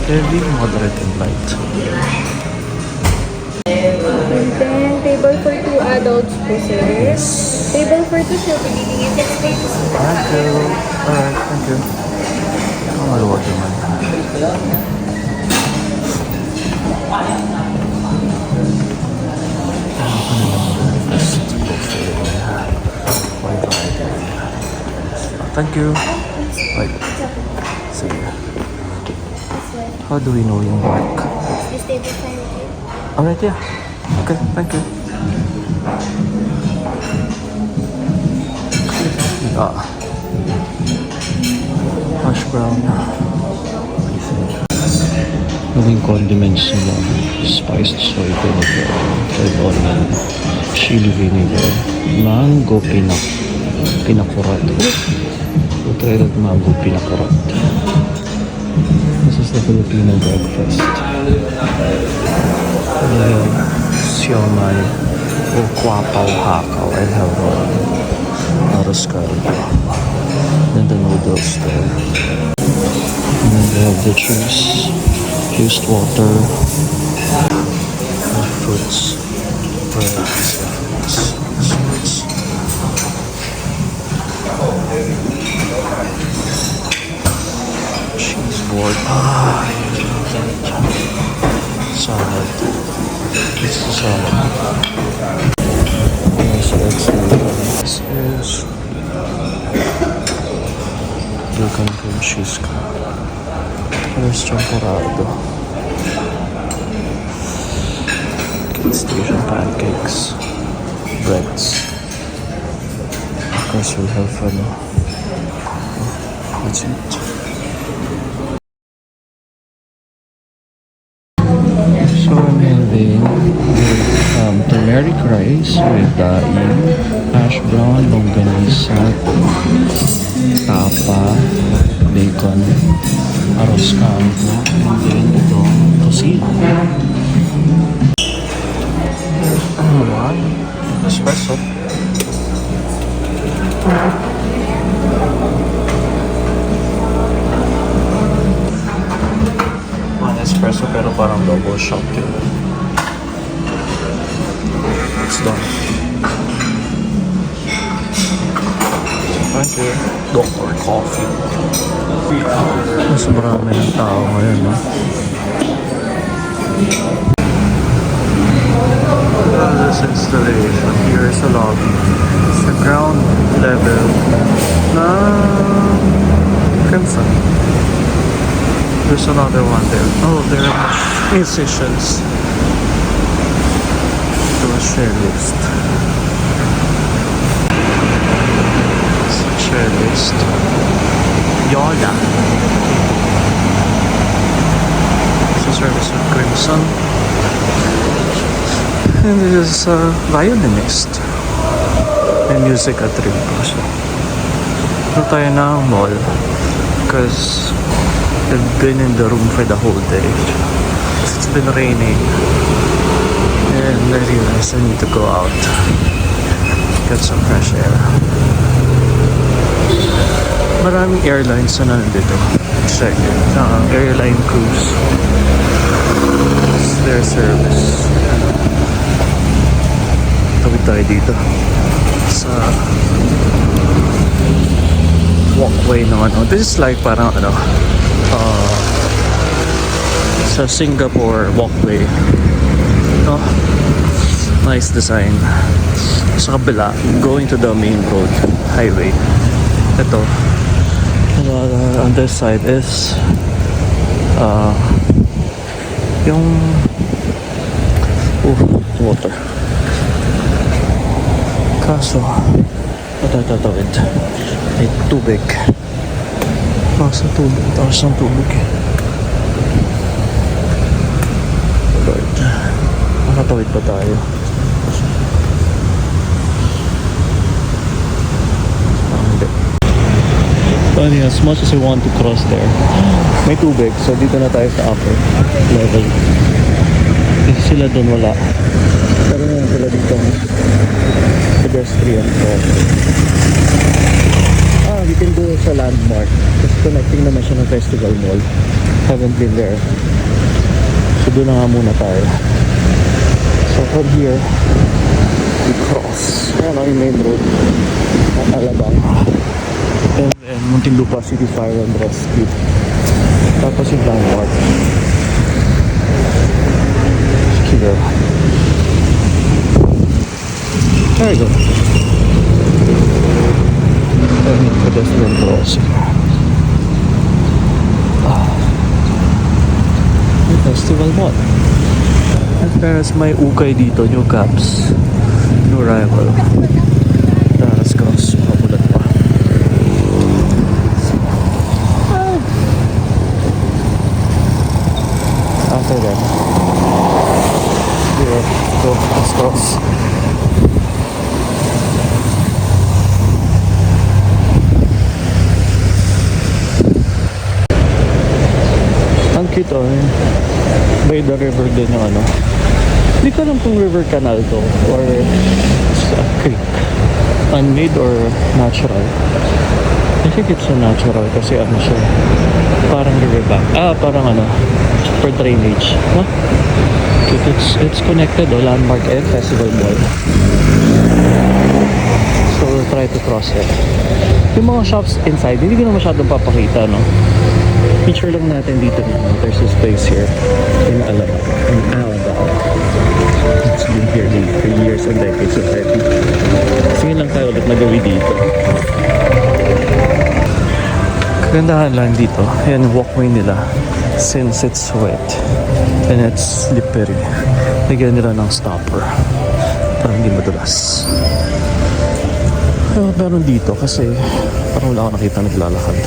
Heavy, moderate, and light. And then, table for 2 adults po, sir. Yes. Table for 2, sir. Pinigingin sa space. Thank you. Alright, thank you. Oh, my Lord, man. Thank you. Wait. Sige. How do we know yung work? This table fine with you? Alright, yeah. Okay, thank you. Hash brown. Yung condiments nila, spiced soy vinegar, red onion, chili vinegar, mango pinakurat. We'll try that mango pinakurat. This is the Filipino breakfast. Siomai o kwapaw hakaw. I have arroz caldo. Then the noodles there. And then they have the juice, juiced water, fruits, breads, sweets. Cheese board. Salad. It's the salad. So let's see. This is Bacon cream cheese. There's champorado. Station pancakes. Breads. Of course we have let's eat. So I'm having turmeric rice with daing, hash brown, longganisa, tapa, bacon, arroz caldo, and then itong tocino. Wow, espresso. Espresso pero parang double shot yun. It's done. Thank you. Dr. Coffee. Mas marami ng tao ngayon, no? This installation here is a lobby. It's the ground level na Crimson. There's another one there. Oh, there are musicians. To a share list. It's a share list. Yola. It's a service of Crimson. And this is a violinist. May music at Riverside. So, ito tayo na mall. Because I've been in the room for the whole day. It's been raining. And I realized I need to go out. Get some fresh air. Maraming airlines na nandito. Check it. Airline cruise. It's their service. Tawid tayo dito. Sa walkway naman. This is like parang sa Singapore walkway. Oh, nice design. Sa kabila, going to the main road, highway. Ito. On this side is yung water. Kaso, tatawid. May tubig. Nasa tubig. Taas ng tubig. Lord. Nakatawid pa tayo. Hindi. Funny, as much as I want to cross there, may tubig. So dito na tayo sa upper level. Kasi sila doon wala. Pero naman sila dito pedestrian crossing. you can go sa landmark. Kasi connecting naman siya ng festival mall. Haven't been there. So doon na nga muna tayo. So from here, we cross. Ayan ang yung main road ng Alabang. And then Muntinlupa City Fire and Rescue. Tapos yung landmark. Here. There you go. And pedestrian crossing. Yung festival mall. At there's may ukay dito, new caps. New rival. Let's cross. Mabulat pa. After that, here, go, let's cross. Ang cute oh, by the river din yung ano. Hindi ko alam kung river canal to or a creek. Man-made or natural. I think it's a natural kasi ano siya. Parang riverbank. Parang ano, for drainage. Huh? It's connected oh, landmark and festival mall. So we'll try to cross it. Yung mga shops inside, hindi ko na masyadong papakita, no? Picture lang natin dito na there's this place here in Alabang. It's been here for years and decades already. Sige lang tayo ulit nagawi dito. Kagandahan lang dito, yan yung walkway nila. Since it's wet and it's slippery, lagyan nila ng stopper para hindi madulas. Pero meron dito kasi parang wala ako nakita naglalakad.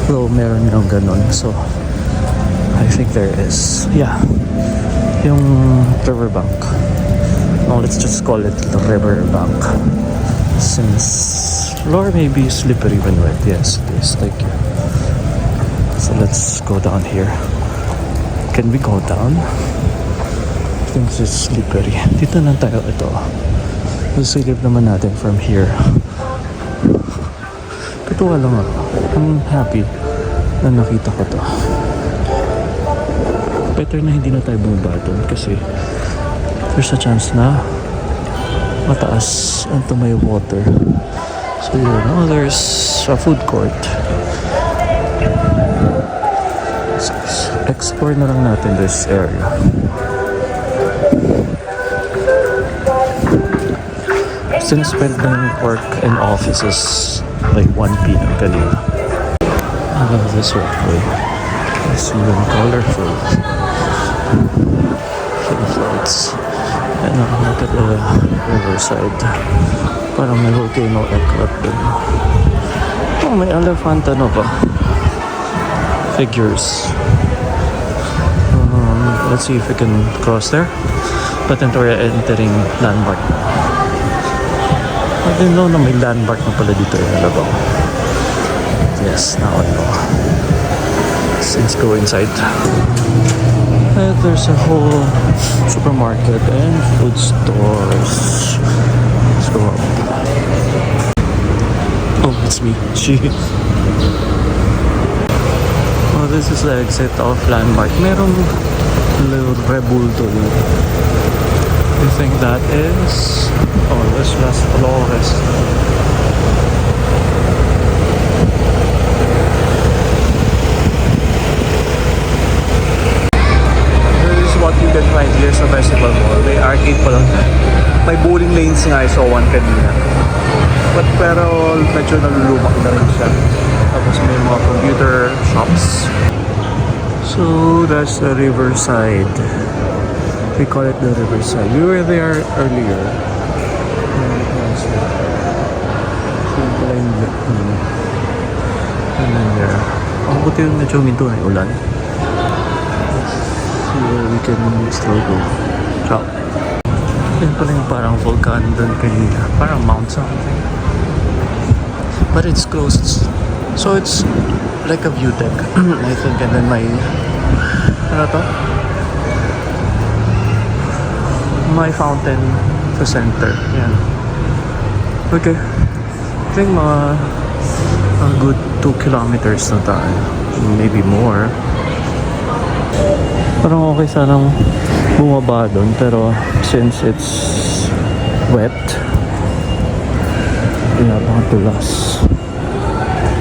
So, meron yung ganun. So, I think there is. Yeah. Yung riverbank. No, let's just call it the riverbank. Since floor may be slippery when wet. Yes, it is. Thank you. So, let's go down here. Can we go down? I think this is slippery. Dito lang tayo ito. Masilip naman natin from here. Pituwa lang ako. I'm happy na nakita ko to. Better na hindi na tayo bumaba doon kasi there's a chance na mataas ang tumayo water. So you know, there's a food court. So, explore na lang natin this area. Since spent ng work and offices like 1 p.m. kanina. I love this walkway. It's even colorful. Full floats. And look at the Riverside. Parang may volcano eclat din. Oh, may elephant ano ba? Figures. Let's see if we can cross there. But then we're entering landmark. I didn't know na may landmark na pala dito yung Alabang. Yes, now I know. Let's go inside. And there's a whole supermarket and food stores. Let's go up. Oh, it's me. She. Oh, this is the exit of landmark. Merong little rebulto dun. I think that is... Oh, this Las Flores. This is what you can find here sa Festival Mall. May arcade pa lang. May bowling lanes nga, I saw one kanina. Pero medyo nalulumak na rin siya. Tapos may mga computer shops. So, that's the Riverside. We call it the Riverside. We were there earlier. And then there. Ang buti yung medyo minto ay ulan. So we can still go. Ciao. Yan pala yung parang volcano doon kanina. Parang mount something. But it's closed. So it's like a view deck. I think. And then may... Ano to? My fountain sa center. Yan. Okay. think mga a good 2 kilometers na tayo. Maybe more. Parang okay sanang bumaba doon, pero since it's wet, kaya baka tulas.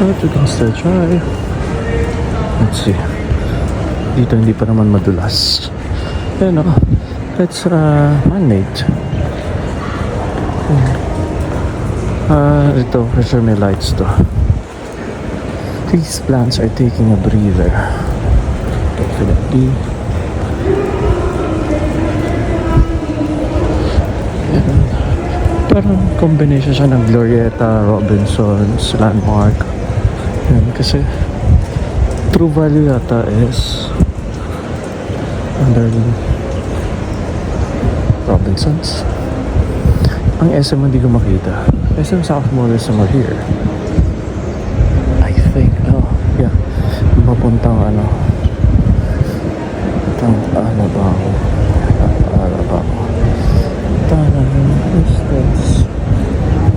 But we can still try. Let's see. Dito hindi pa naman madulas. Ayan o. It's man-made. Ito, for sure may lights to. These plants are taking a breather. Definitely. Parang combination siya ng Glorieta, Robinsons, Landmark. Yan, kasi true value yata is under Robinsons. Ang SM hindi ko makita. SM South Mall is somewhere here. I think, oh, yeah. Papuntang ano. Alabang. Distance.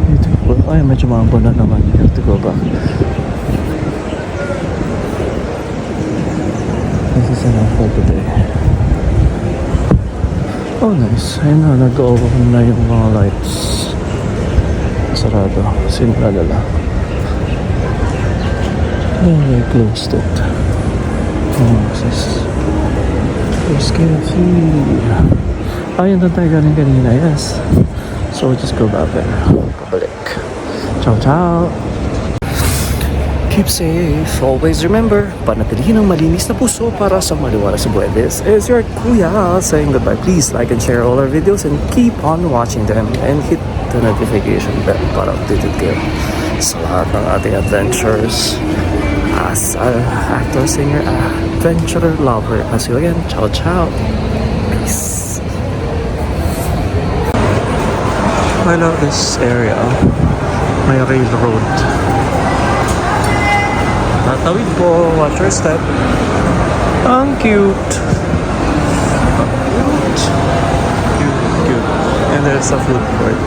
Beautiful. Ay, medyo maambo na naman. You have to go back. This is enough for today. Oh, nice. Ayun na, nag-open na yung mga lights. Sarado. Sinalala. Oh, they closed it. Oh, what's this? There's KFC. Ayun na tayo galing kanina, yes. So we'll just go back there. Pabalik. Ciao, ciao. Keep safe. Always remember, panatilihin ang malinis na puso para sa maliwalas sa buhay. This is your Kuya saying goodbye. Please like and share all our videos and keep on watching them and hit the notification bell para updated kayo sa lahat ng ating adventures as an actor, singer, adventurer, lover. I'll see you again. Ciao, ciao. Peace. I love this area. May railroad. Tatawid po. Watch your step. Ang cute. Cute. Cute. And there's a food court.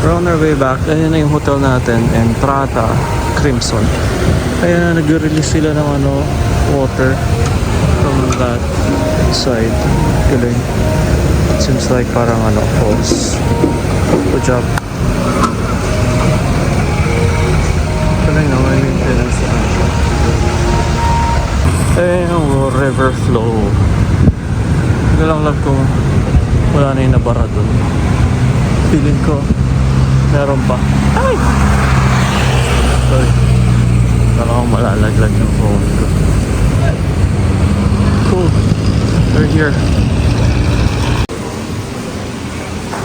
We're on our way back. Ayan na yung hotel natin. Entrata Crimson. Ayan na, nag-release sila ng water from that side. Galing. Seems like parang falls. Good job. Galing na, may maintenance na siya. Yung river flow. Hindi lang love kung wala na yung nabara dun. Feeling ko meron pa. Ay! Sorry. Baka akong malalaglag yung phone ko. Cool. We're here.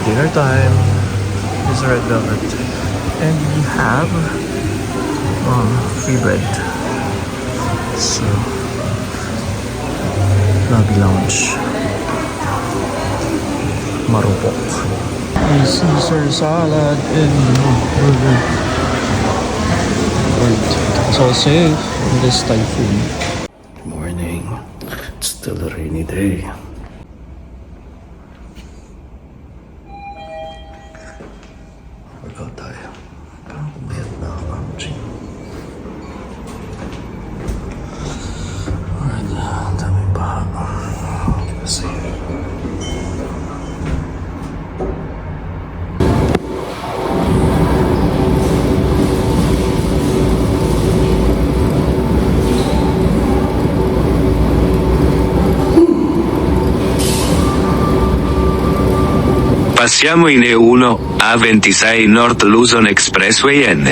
Dinner time. This is red velvet. And we have free bread. So, lobby lounge. Marupok. A Caesar salad and burger. It's all safe in this typhoon. Good morning. It's still a rainy day. Workout tayo. Parang kumayat na ako ang gym. Ang daming baha. Kasi Passiamo in E1, A26 North Luzon Expressway N.